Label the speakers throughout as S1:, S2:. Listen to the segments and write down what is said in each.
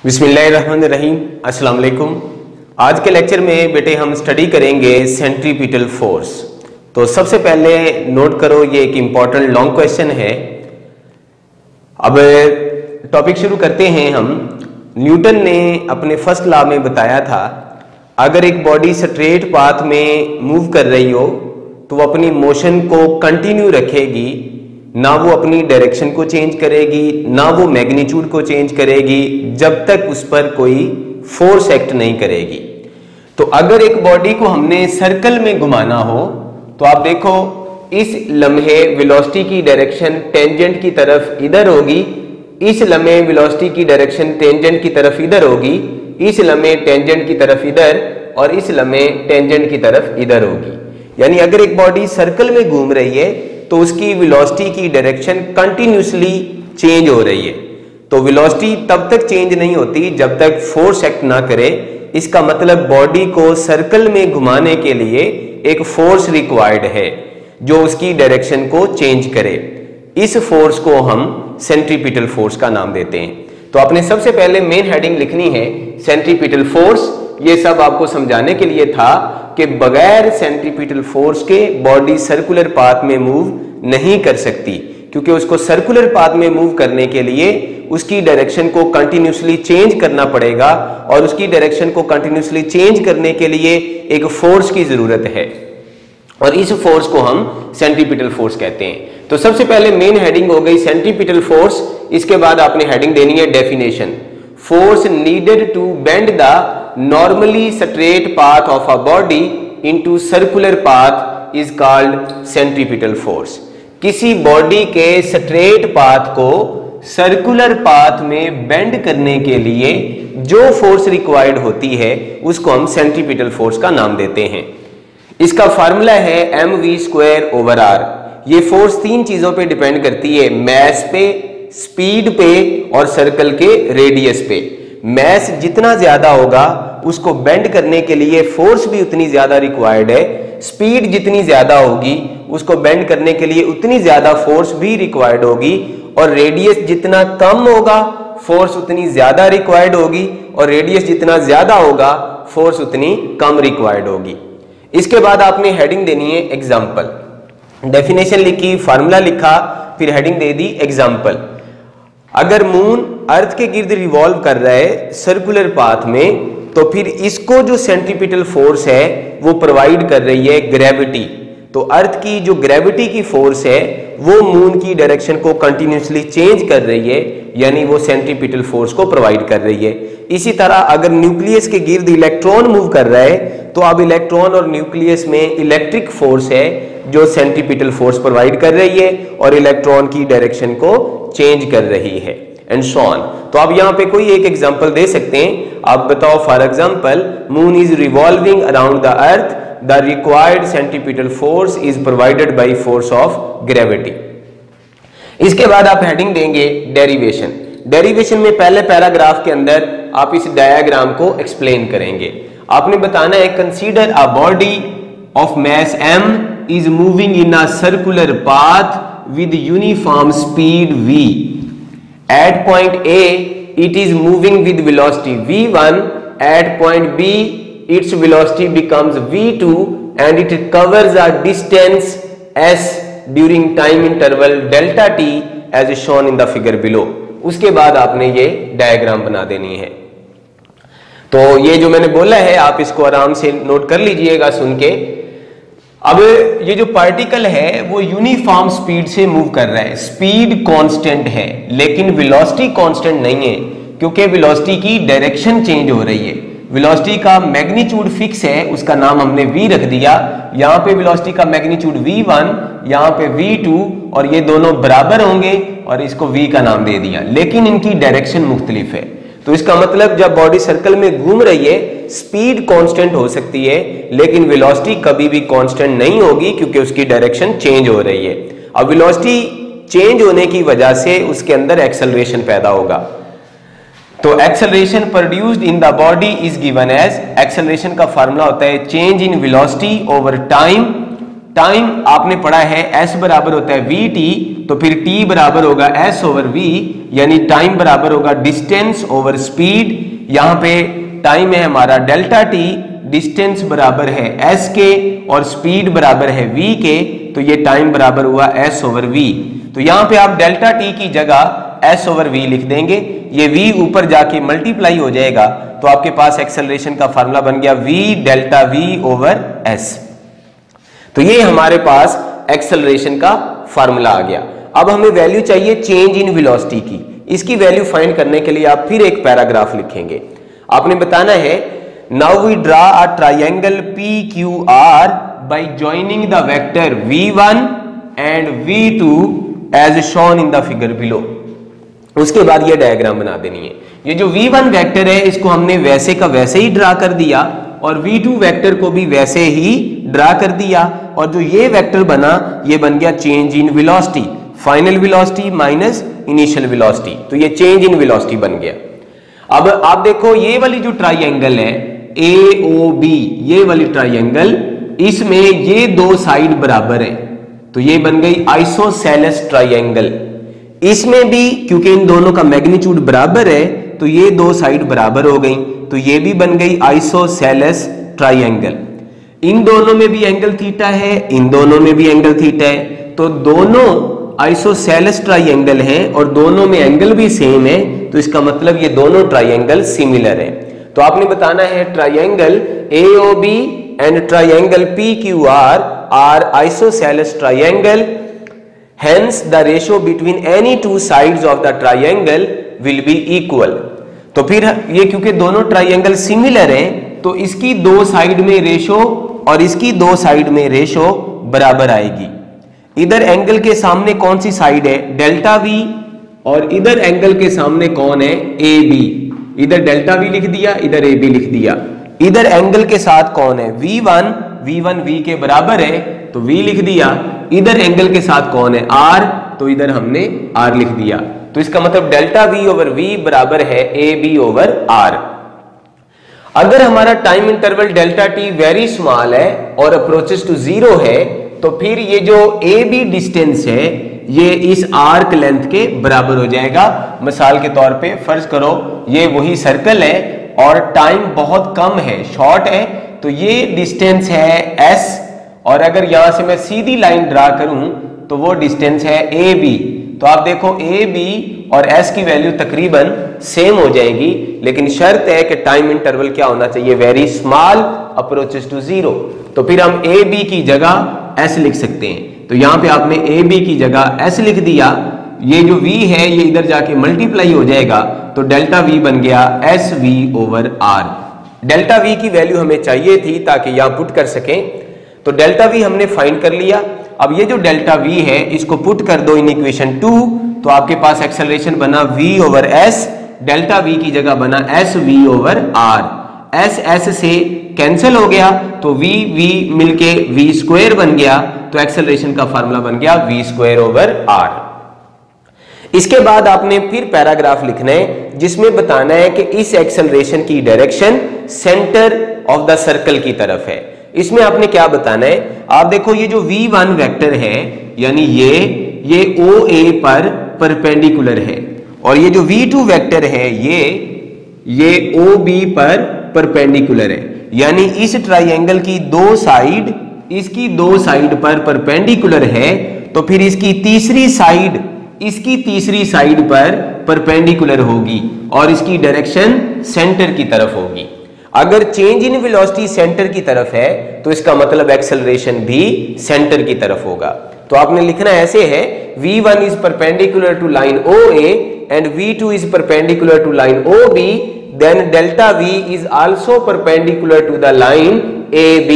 S1: बिस्मिल्लाहिर्रहमानिर्रहीम, अस्सलाम वालेकुम। आज के लेक्चर में बेटे हम स्टडी करेंगे सेंट्रीपिटल फोर्स। तो सबसे पहले नोट करो, ये एक इम्पॉर्टेंट लॉन्ग क्वेश्चन है। अब टॉपिक शुरू करते हैं हम। न्यूटन ने अपने फर्स्ट लॉ में बताया था, अगर एक बॉडी स्ट्रेट पाथ में मूव कर रही हो तो वो अपनी मोशन को कंटिन्यू रखेगी, ना वो अपनी डायरेक्शन को चेंज करेगी, ना वो मैग्नीट्यूड को चेंज करेगी, जब तक उस पर कोई फोर्स एक्ट नहीं करेगी। तो अगर एक बॉडी को हमने सर्कल में घुमाना हो तो आप देखो, इस लम्हे वेलोसिटी की डायरेक्शन टेंजेंट की तरफ इधर होगी, इस लम्हे वेलोसिटी की डायरेक्शन टेंजेंट की तरफ इधर होगी, इस लम्हे टेंजेंट की तरफ इधर, और इस लम्हे टेंजेंट की तरफ इधर होगी। यानी अगर एक बॉडी सर्कल में घूम रही है तो उसकी वेलोसिटी की डायरेक्शन कंटिन्यूसली चेंज हो रही है। तो वेलोसिटी तब तक चेंज नहीं होती जब तक फोर्स एक्ट ना करे। इसका मतलब बॉडी को सर्कल में घुमाने के लिए एक फोर्स रिक्वायर्ड है जो उसकी डायरेक्शन को चेंज करे। इस फोर्स को हम सेंट्रीपिटल फोर्स का नाम देते हैं। तो आपने सबसे पहले मेन हेडिंग लिखनी है सेंट्रीपिटल फोर्स। ये सब आपको समझाने के लिए था कि बगैर सेंट्रीपिटल फोर्स के बॉडी सर्कुलर पाथ में मूव नहीं कर सकती, क्योंकि उसको सर्कुलर पाथ में मूव करने के लिए उसकी डायरेक्शन को कंटिन्यूसली चेंज करना पड़ेगा, और उसकी डायरेक्शन को कंटिन्यूसली चेंज करने के लिए एक फोर्स की जरूरत है, और इस फोर्स को हम सेंट्रीपिटल फोर्स कहते हैं। तो सबसे पहले मेन हेडिंग हो गई सेंट्रीपिटल फोर्स। इसके बाद आपने हेडिंग देनी है definition. Force needed to bend the normally straight path of a body into circular path is called centripetal force। किसी बॉडी के स्ट्रेट पाथ को सर्कुलर पाथ में बेंड करने के लिए जो फोर्स रिक्वायर्ड होती है उसको हम सेंट्रीपिटल फोर्स का नाम देते हैं। इसका फार्मूला है mv²/r। ये फोर्स तीन चीजों पे डिपेंड करती है, मैस पे, स्पीड पे और सर्कल के रेडियस पे। मैस जितना ज्यादा होगा उसको बेंड करने के लिए फोर्स भी उतनी ज्यादा रिक्वायर्ड है। स्पीड जितनी ज्यादा होगी उसको बेंड करने के लिए उतनी ज्यादा फोर्स भी रिक्वायर्ड होगी, और रेडियस जितना कम होगा फोर्स उतनी ज्यादा रिक्वायर्ड होगी, और रेडियस जितना ज्यादा होगा फोर्स उतनी कम रिक्वायर्ड होगी। इसके बाद आपने हेडिंग देनी है एग्जाम्पल। डेफिनेशन लिखी, फार्मूला लिखा, फिर हेडिंग दे दी एग्जाम्पल। अगर मून अर्थ के गिर्द रिवॉल्व कर रहा है सर्कुलर पाथ में, तो फिर इसको जो सेंट्रीपिटल फोर्स है वो प्रोवाइड कर रही है ग्रेविटी। तो अर्थ की जो ग्रेविटी की फोर्स है वो मून की डायरेक्शन को कंटिन्यूसली चेंज कर रही है, यानी वो सेंट्रीपिटल फोर्स को प्रोवाइड कर रही है। इसी तरह अगर न्यूक्लियस के गिर्द इलेक्ट्रॉन मूव कर रहा है तो अब इलेक्ट्रॉन और न्यूक्लियस में इलेक्ट्रिक फोर्स है जो सेंट्रीपिटल फोर्स प्रोवाइड कर रही है और इलेक्ट्रॉन की डायरेक्शन को चेंज कर रही है, एंड सो ऑन। तो आप यहाँ पे कोई एक एग्जांपल दे सकते हैं। आप बताओ, for example, moon is revolving around the earth, the required centripetal force is provided by force of gravity. इसके बाद आप हेडिंग देंगे डेरिवेशन। डेरिवेशन में पहले पैराग्राफ के अंदर आप इस डायग्राम को एक्सप्लेन करेंगे। आपने बताना है, consider a body of mass m is moving in a circular path with uniform speed v. At point A, it is moving with velocity v1. At point B, its velocity becomes v2 and it covers a distance s during time interval delta t as shown in the figure below. उसके बाद आपने ये diagram बना देनी है। तो ये जो मैंने बोला है आप इसको आराम से नोट कर लीजिएगा सुन के। अब ये जो पार्टिकल है वो यूनिफॉर्म स्पीड से मूव कर रहा है, स्पीड कांस्टेंट है, लेकिन वेलोसिटी कांस्टेंट नहीं है, क्योंकि वेलोसिटी की डायरेक्शन चेंज हो रही है। वेलोसिटी का मैग्नीट्यूड फिक्स है, उसका नाम हमने v रख दिया। यहाँ पे वेलोसिटी का मैग्नीट्यूड v1, यहाँ पे v2, और ये दोनों बराबर होंगे और इसको v का नाम दे दिया, लेकिन इनकी डायरेक्शन मुख्तलिफ है। तो इसका मतलब जब बॉडी सर्कल में घूम रही है स्पीड कांस्टेंट हो सकती है, लेकिन वेलोसिटी कभी भी कांस्टेंट नहीं होगी, क्योंकि उसकी डायरेक्शन चेंज हो रही है। अब वेलोसिटी चेंज होने की वजह से उसके अंदर एक्सेलरेशन पैदा होगा। तो acceleration produced in the body is given as, acceleration का फार्मूला होता है change in velocity over time time आपने पढ़ा है s बराबर होता है vt, तो फिर t बराबर होगा s ओवर v, यानी टाइम बराबर होगा डिस्टेंस ओवर स्पीड। यहां पे टाइम है हमारा डेल्टा t, डिस्टेंस बराबर है s के और स्पीड बराबर है v के, तो ये टाइम बराबर हुआ s ओवर v। तो यहां पे आप डेल्टा t की जगह s ओवर v लिख देंगे, ये v ऊपर जाके मल्टीप्लाई हो जाएगा, तो आपके पास एक्सेलरेशन का फार्मूला बन गया v delta v over s। तो ये हमारे पास एक्सेलरेशन का फार्मूला आ गया। अब हमें वैल्यू चाहिए चेंज इन वेलोसिटी की। इसकी वैल्यू फाइंड करने के लिए आप फिर एक पैराग्राफ लिखेंगे। आपने बताना है now we draw a triangle PQR by joining the vector v1 and v2 as shown in the figure below. उसके बाद ये डायग्राम बना देनी है। ये जो v1 वेक्टर है इसको हमने वैसे का वैसे ही ड्रा कर दिया और v2 वेक्टर को भी वैसे ही ड्रा कर दिया, और जो ये वेक्टर बना ये बन गया change in velocity, final velocity minus initial velocity, तो ये चेंज इन वेलोसिटी बन गया। अब आप देखो ये वाली जो ट्राइंगल है AOB, ये वाली ट्राइंगल, इसमें ये दो साइड बराबर है, तो ये बन गई आइसोसेलेस ट्राइंगल। इसमें भी क्योंकि इन दोनों का मैग्नीट्यूड बराबर है तो ये दो साइड बराबर हो गई, तो ये भी बन गई आइसोसेलेस ट्राइंगल। इन दोनों में भी एंगल थीटा है, इन दोनों में भी एंगल थीटा है, तो दोनों आइसोसेलेस ट्राइंगल हैं और दोनों में एंगल भी सेम है, तो इसका मतलब ये दोनों ट्राइंगल सिमिलर है। तो आपने बताना है triangle AOB and triangle PQR are isosceles triangle, hence the ratio between any two sides of the triangle will be equal. तो फिर ये क्योंकि दोनों ट्राइंगल सिमिलर हैं तो इसकी दो साइड में रेशो और इसकी दो साइड में रेशो बराबर आएगी। इधर एंगल के सामने कौन सी साइड है? डेल्टा V, और इधर एंगल के सामने कौन है? AB। इधर डेल्टा V लिख दिया, इधर AB लिख दिया। इधर एंगल के साथ कौन है? V1, V1 V के बराबर है तो V लिख दिया। इधर एंगल के साथ कौन है? R, तो इधर हमने R लिख दिया। तो इसका मतलब डेल्टा V ओवर V बराबर है AB ओवर R। अगर हमारा time interval delta t very small है और अप्रोचेस टू जीरो है तो फिर ये जो AB डिस्टेंस है ये इस आर्क लेंथ के बराबर हो जाएगा। मिसाल के तौर पे फर्ज करो ये वही सर्कल है और टाइम बहुत कम है, शॉर्ट है, तो ये डिस्टेंस है S, और अगर यहां से मैं सीधी लाइन ड्रा करूं तो वो डिस्टेंस है AB। तो आप देखो AB और S की वैल्यू तकरीबन सेम हो जाएगी, लेकिन शर्त है कि टाइम इंटरवल क्या होना चाहिए? Very small approaches to zero. तो फिर हम AB की जगह S लिख सकते हैं। तो यहां पे आपने AB की जगह S लिख दिया, ये जो V है ये इधर जाके मल्टीप्लाई हो जाएगा, तो डेल्टा V बन गया SV over R। Delta V की वैल्यू हमें चाहिए थी ताकि यहां पुट कर सकें, तो डेल्टा V हमने फाइंड कर लिया। अब ये जो डेल्टा V है इसको पुट कर दो इन इक्वेशन 2, तो आपके पास एक्सेलरेशन बना V over S, delta V की जगह बना SV ओवर R। S से कैंसिल हो गया तो V मिलके V स्क्वायर बन गया, तो एक्सेलरेशन का फार्मूला बन गया V स्क्वायर ओवर R। इसके बाद आपने फिर पैराग्राफ लिखना है जिसमें बताना है कि इस एक्सेलरेशन की direction centre of the circle की तरफ है। इसमें आपने क्या बताना है? आप देखो ये जो V1 वेक्टर है यानी ये OA पर परपेंडिकुलर है, और ये जो V2 वेक्टर है ये OB पर परपेंडिकुलर है, यानी इस ट्राइंगल की दो साइड इसकी दो साइड पर परपेंडिकुलर है, तो फिर इसकी तीसरी साइड पर परपेंडिकुलर होगी और इसकी डायरेक्शन सेंटर की तरफ होगी। अगर चेंज इन वेलोसिटी सेंटर की तरफ है तो इसका मतलब एक्सेलरेशन भी सेंटर की तरफ होगा। तो आपने लिखना ऐसे है, V1 is perpendicular to line OA and V2 is perpendicular to line OB, then delta V is also perpendicular to the line AB,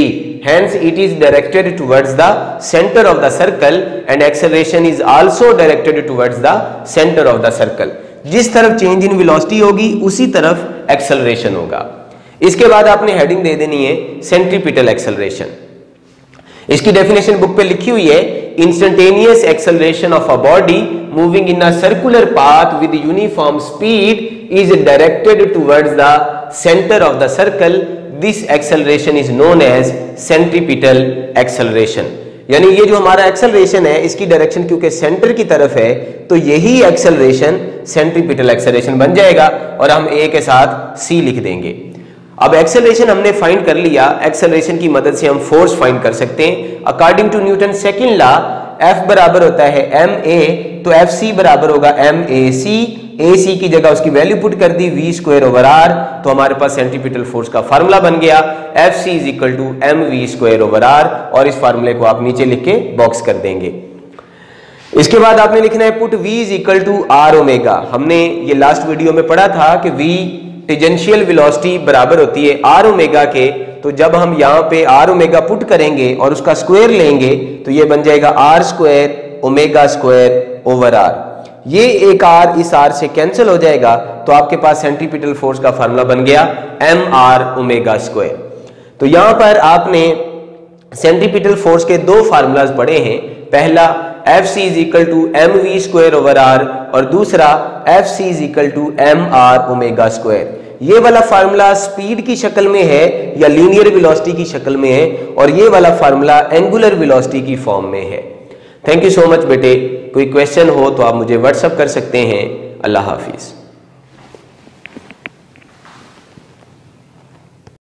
S1: hence it is directed towards the center of the circle and acceleration is also directed towards the center of the circle। जिस तरफ change in velocity होगी उसी तरफ acceleration होगा। इसके बाद आपने heading दे देनी है सेंट्रीपिटल एक्सेलरेशन। इसकी डेफिनेशन बुक पे लिखी हुई है, instantaneous acceleration of a body moving in a circular path with uniform speed is directed towards the center of the circle. This acceleration is known as centripetal acceleration। यानी ये जो हमारा acceleration है इसकी डायरेक्शन क्योंकि सेंटर की तरफ है तो यही एक्सेलरेशन सेंट्रीपिटल एक्सेलरेशन बन जाएगा और हम ए के साथ सी लिख देंगे। अब एक्सेलरेशन हमने फाइंड कर लिया, एक्सेलरेशन की मदद से हम फोर्स फाइंड कर सकते हैं। According to Newton second law F बराबर होता है ma, तो FC बराबर होगा mac, ac की जगह उसकी वैल्यू पुट कर दी v²/r, तो हमारे पास सेंट्रीपिटल फोर्स का फार्मूला बन गया Fc = mv²/r, और इस फार्मूले को आप नीचे लिख के बॉक्स कर देंगे। इसके बाद आपने लिखना है पुट v = r⍵। हमने ये लास्ट वीडियो में पढ़ा था कि v टेंजेंशियल वेलोसिटी बराबर होती है r⍵ के, तो जब हम यहाँ पे r⍵ पुट करेंगे और उसका स्क्वायर लेंगे तो ये बन जाएगा r²⍵²/r। ये एक r इस r से कैंसिल हो जाएगा, तो आपके पास सेंट्रीपिटल फोर्स का फार्मूला बन गया mr⍵²। तो यहां पर आपने सेंट्रीपिटल फोर्स के दो फार्मूलाज पढ़े हैं, पहला Fc = mv²/r और दूसरा Fc = mr⍵²। ये वाला फार्मूला स्पीड की शक्ल में है या लीनियर वेलोसिटी की शक्ल में है, और ये वाला फार्मूला एंगुलर वेलोसिटी की फॉर्म में है। थैंक यू सो मच बेटे। कोई क्वेश्चन हो तो आप मुझे व्हाट्सएप कर सकते हैं। अल्लाह हाफिज।